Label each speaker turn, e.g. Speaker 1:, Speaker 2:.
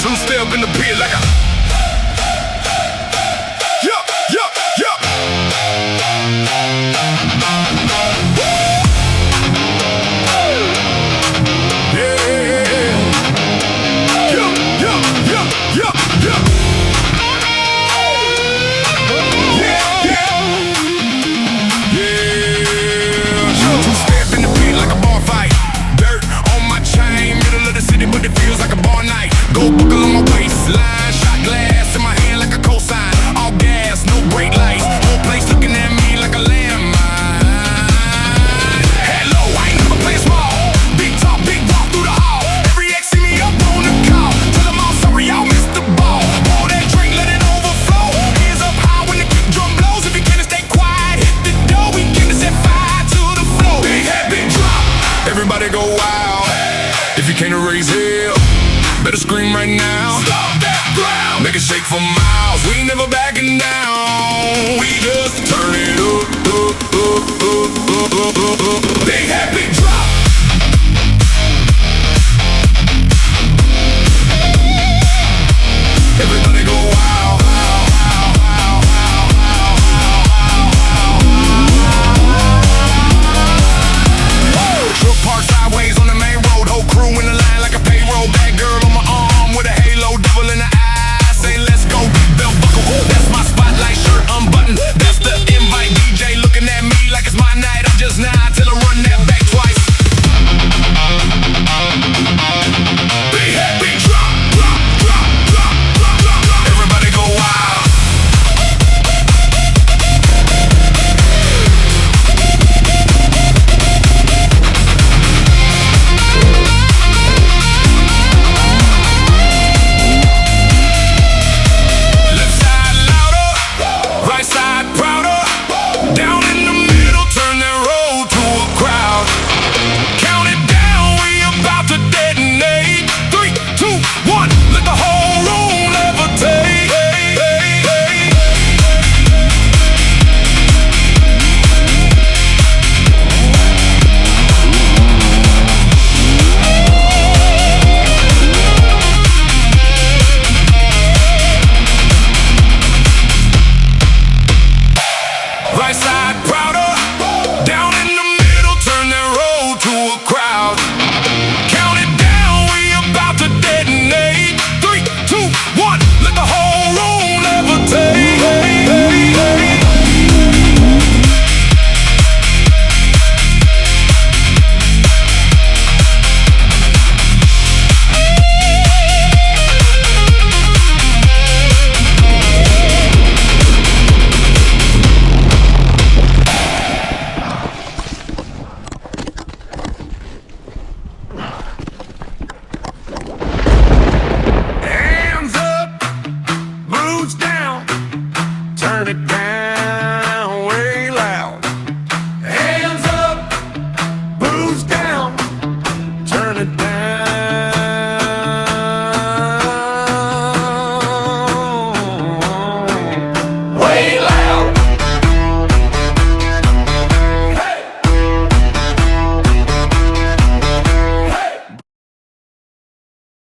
Speaker 1: Two-step in the pit like a two-step in the pit like a Barfight. Dirt on my chain, middle of the city, but it feels like a bar night. Go buckle on my waistline, shot glass in my hand like a cosign. All gas, no brake lights, whole place looking at me like a landmine. Hello, I ain't never play small. Big talk, big walk through the hall. Every ex see me up on the call. Tell them all sorry, y'all missed the ball. Pour that drink, let it overflow. Hands up high when the kick drum blows. If you can't stay quiet, hit the door. We can set fire to the floor. Big head, big drop. Everybody go wild. If you can't raise hell, better scream right now. Stop that ground. Make it shake for miles.